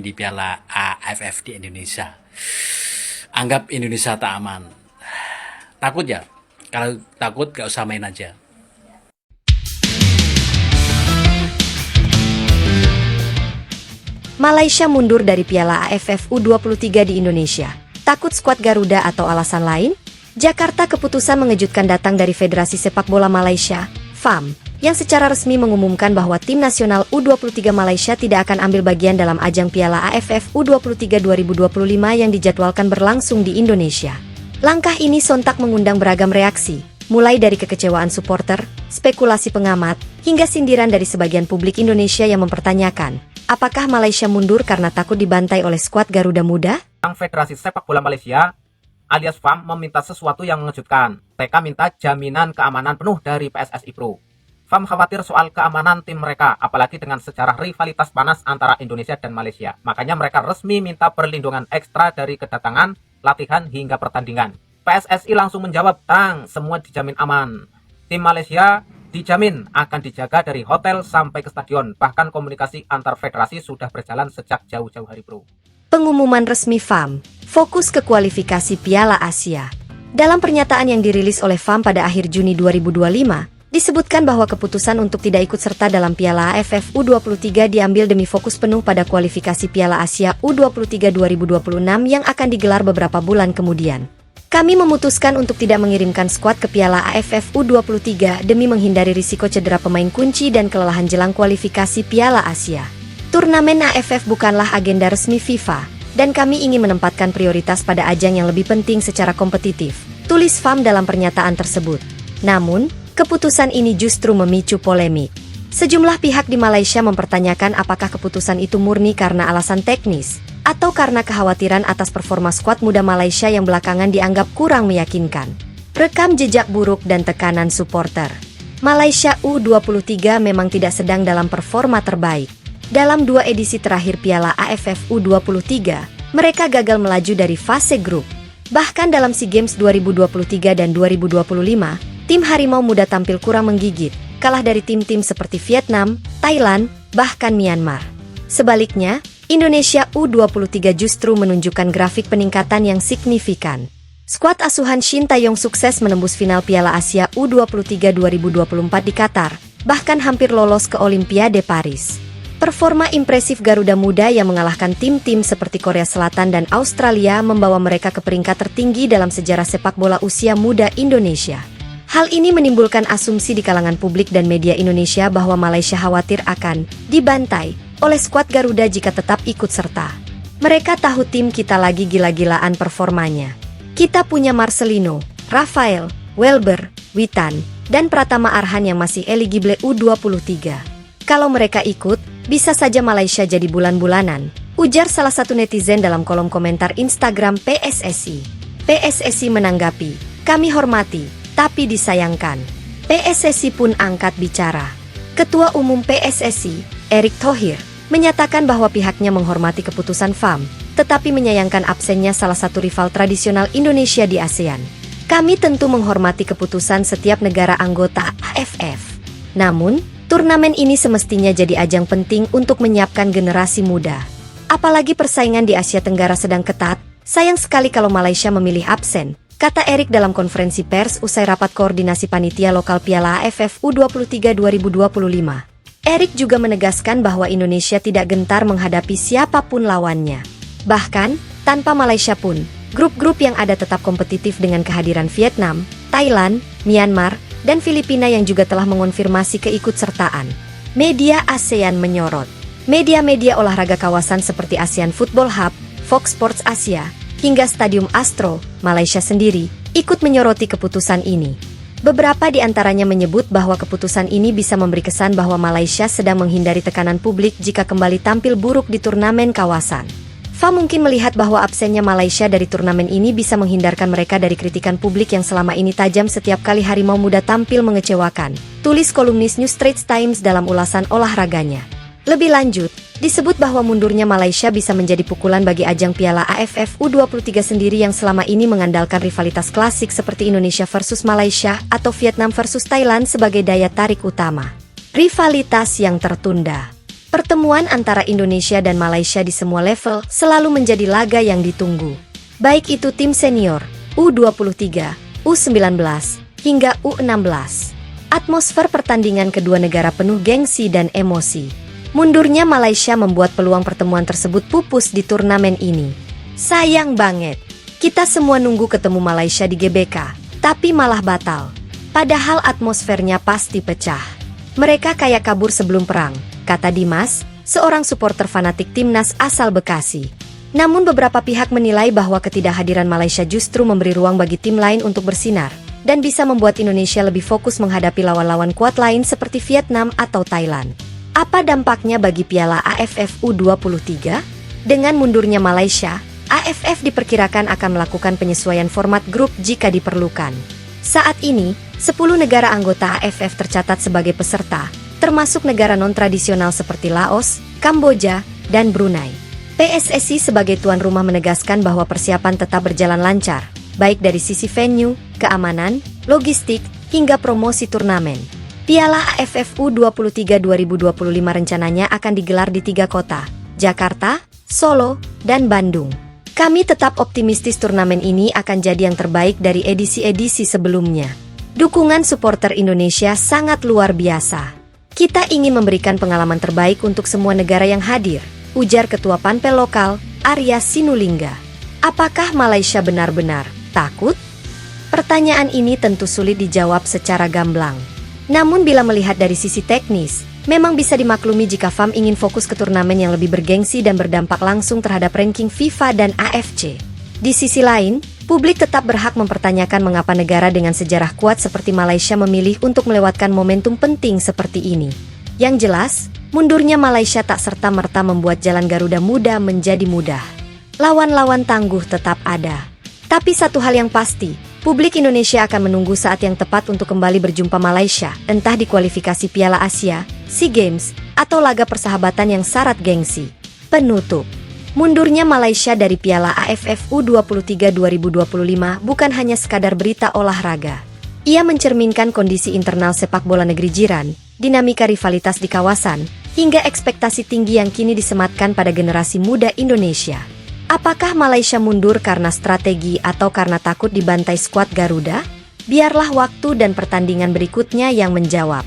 di Piala AFF di Indonesia. Anggap Indonesia tak aman. Takut ya? Kalau takut gak usah main aja. Malaysia mundur dari Piala AFF U23 di Indonesia. Takut skuad Garuda atau alasan lain? Jakarta. Keputusan mengejutkan datang dari Federasi Sepak Bola Malaysia, FAM, yang secara resmi mengumumkan bahwa tim nasional U23 Malaysia tidak akan ambil bagian dalam ajang Piala AFF U23 2025 yang dijadwalkan berlangsung di Indonesia. Langkah ini sontak mengundang beragam reaksi, mulai dari kekecewaan supporter, spekulasi pengamat, hingga sindiran dari sebagian publik Indonesia yang mempertanyakan, apakah Malaysia mundur karena takut dibantai oleh skuad Garuda Muda? Federasi Sepak Bola Malaysia alias FAM meminta sesuatu yang mengejutkan. TK minta jaminan keamanan penuh dari PSSI Pro. FAM khawatir soal keamanan tim mereka, apalagi dengan sejarah rivalitas panas antara Indonesia dan Malaysia. Makanya mereka resmi minta perlindungan ekstra dari kedatangan, latihan, hingga pertandingan. PSSI langsung menjawab, "Tang, semua dijamin aman. Tim Malaysia dijamin akan dijaga dari hotel sampai ke stadion. Bahkan komunikasi antar federasi sudah berjalan sejak jauh-jauh hari, bro." Pengumuman resmi FAM, fokus ke kualifikasi Piala Asia. Dalam pernyataan yang dirilis oleh FAM pada akhir Juni 2025, disebutkan bahwa keputusan untuk tidak ikut serta dalam Piala AFF U23 diambil demi fokus penuh pada kualifikasi Piala Asia U23 2026 yang akan digelar beberapa bulan kemudian. Kami memutuskan untuk tidak mengirimkan skuad ke Piala AFF U23 demi menghindari risiko cedera pemain kunci dan kelelahan jelang kualifikasi Piala Asia. Turnamen AFF bukanlah agenda resmi FIFA, dan kami ingin menempatkan prioritas pada ajang yang lebih penting secara kompetitif, tulis FAM dalam pernyataan tersebut. Namun, keputusan ini justru memicu polemik. Sejumlah pihak di Malaysia mempertanyakan apakah keputusan itu murni karena alasan teknis, atau karena kekhawatiran atas performa skuad muda Malaysia yang belakangan dianggap kurang meyakinkan. Rekam jejak buruk dan tekanan supporter. Malaysia U23 memang tidak sedang dalam performa terbaik. Dalam 2 edisi terakhir Piala AFF U23, mereka gagal melaju dari fase grup. Bahkan dalam SEA Games 2023 dan 2025, tim Harimau Muda tampil kurang menggigit, kalah dari tim-tim seperti Vietnam, Thailand, bahkan Myanmar. Sebaliknya, Indonesia U23 justru menunjukkan grafik peningkatan yang signifikan. Skuad asuhan Shin Taeyong sukses menembus final Piala Asia U23 2024 di Qatar, bahkan hampir lolos ke Olimpiade Paris. Performa impresif Garuda Muda yang mengalahkan tim-tim seperti Korea Selatan dan Australia membawa mereka ke peringkat tertinggi dalam sejarah sepak bola usia muda Indonesia. Hal ini menimbulkan asumsi di kalangan publik dan media Indonesia bahwa Malaysia khawatir akan dibantai oleh skuad Garuda jika tetap ikut serta. Mereka tahu tim kita lagi gila-gilaan performanya. Kita punya Marcelino, Rafael, Welber, Witan, dan Pratama Arhan yang masih eligible U23. Kalau mereka ikut, bisa saja Malaysia jadi bulan-bulanan, ujar salah satu netizen dalam kolom komentar Instagram PSSI. PSSI menanggapi, "Kami hormati, tapi disayangkan." PSSI pun angkat bicara. Ketua Umum PSSI, Erick Thohir, menyatakan bahwa pihaknya menghormati keputusan FAM, tetapi menyayangkan absennya salah satu rival tradisional Indonesia di ASEAN. "Kami tentu menghormati keputusan setiap negara anggota AFF. Namun, turnamen ini semestinya jadi ajang penting untuk menyiapkan generasi muda. Apalagi persaingan di Asia Tenggara sedang ketat, sayang sekali kalau Malaysia memilih absen," kata Erick dalam konferensi pers usai rapat koordinasi panitia lokal Piala AFF U23 2025. Erick juga menegaskan bahwa Indonesia tidak gentar menghadapi siapapun lawannya. Bahkan, tanpa Malaysia pun, grup-grup yang ada tetap kompetitif dengan kehadiran Vietnam, Thailand, Myanmar, dan Filipina yang juga telah mengonfirmasi keikutsertaan. Media ASEAN menyorot. Media-media olahraga kawasan seperti ASEAN Football Hub, Fox Sports Asia, hingga Stadium Astro, Malaysia sendiri, ikut menyoroti keputusan ini. Beberapa di antaranya menyebut bahwa keputusan ini bisa memberi kesan bahwa Malaysia sedang menghindari tekanan publik jika kembali tampil buruk di turnamen kawasan. FAM mungkin melihat bahwa absennya Malaysia dari turnamen ini bisa menghindarkan mereka dari kritikan publik yang selama ini tajam setiap kali Harimau Muda tampil mengecewakan, tulis kolumnis New Straits Times dalam ulasan olahraganya. Lebih lanjut, disebut bahwa mundurnya Malaysia bisa menjadi pukulan bagi ajang Piala AFF U23 sendiri yang selama ini mengandalkan rivalitas klasik seperti Indonesia versus Malaysia atau Vietnam versus Thailand sebagai daya tarik utama. Rivalitas yang tertunda. Pertemuan antara Indonesia dan Malaysia di semua level selalu menjadi laga yang ditunggu. Baik itu tim senior, U23, U19, hingga U16. Atmosfer pertandingan kedua negara penuh gengsi dan emosi. Mundurnya Malaysia membuat peluang pertemuan tersebut pupus di turnamen ini. Sayang banget, kita semua nunggu ketemu Malaysia di GBK, tapi malah batal. Padahal atmosfernya pasti pecah. Mereka kayak kabur sebelum perang, kata Dimas, seorang supporter fanatik timnas asal Bekasi. Namun beberapa pihak menilai bahwa ketidakhadiran Malaysia justru memberi ruang bagi tim lain untuk bersinar, dan bisa membuat Indonesia lebih fokus menghadapi lawan-lawan kuat lain seperti Vietnam atau Thailand. Apa dampaknya bagi Piala AFF U23? Dengan mundurnya Malaysia, AFF diperkirakan akan melakukan penyesuaian format grup jika diperlukan. Saat ini, 10 negara anggota AFF tercatat sebagai peserta, termasuk negara non-tradisional seperti Laos, Kamboja, dan Brunei. PSSI sebagai tuan rumah menegaskan bahwa persiapan tetap berjalan lancar, baik dari sisi venue, keamanan, logistik, hingga promosi turnamen. Piala AFF U23 2025 rencananya akan digelar di 3 kota, Jakarta, Solo, dan Bandung. Kami tetap optimistis turnamen ini akan jadi yang terbaik dari edisi-edisi sebelumnya. Dukungan supporter Indonesia sangat luar biasa. Kita ingin memberikan pengalaman terbaik untuk semua negara yang hadir, ujar Ketua Panpel Lokal, Arya Sinulinga. Apakah Malaysia benar-benar takut? Pertanyaan ini tentu sulit dijawab secara gamblang. Namun bila melihat dari sisi teknis, memang bisa dimaklumi jika FAM ingin fokus ke turnamen yang lebih bergengsi dan berdampak langsung terhadap ranking FIFA dan AFC. Di sisi lain, publik tetap berhak mempertanyakan mengapa negara dengan sejarah kuat seperti Malaysia memilih untuk melewatkan momentum penting seperti ini. Yang jelas, mundurnya Malaysia tak serta-merta membuat jalan Garuda Muda menjadi mudah. Lawan-lawan tangguh tetap ada. Tapi satu hal yang pasti, publik Indonesia akan menunggu saat yang tepat untuk kembali berjumpa Malaysia, entah di kualifikasi Piala Asia, SEA Games, atau laga persahabatan yang syarat gengsi. Penutup. Mundurnya Malaysia dari Piala AFF U23 2025 bukan hanya sekadar berita olahraga. Ia mencerminkan kondisi internal sepak bola negeri jiran, dinamika rivalitas di kawasan, hingga ekspektasi tinggi yang kini disematkan pada generasi muda Indonesia. Apakah Malaysia mundur karena strategi atau karena takut dibantai skuad Garuda? Biarlah waktu dan pertandingan berikutnya yang menjawab.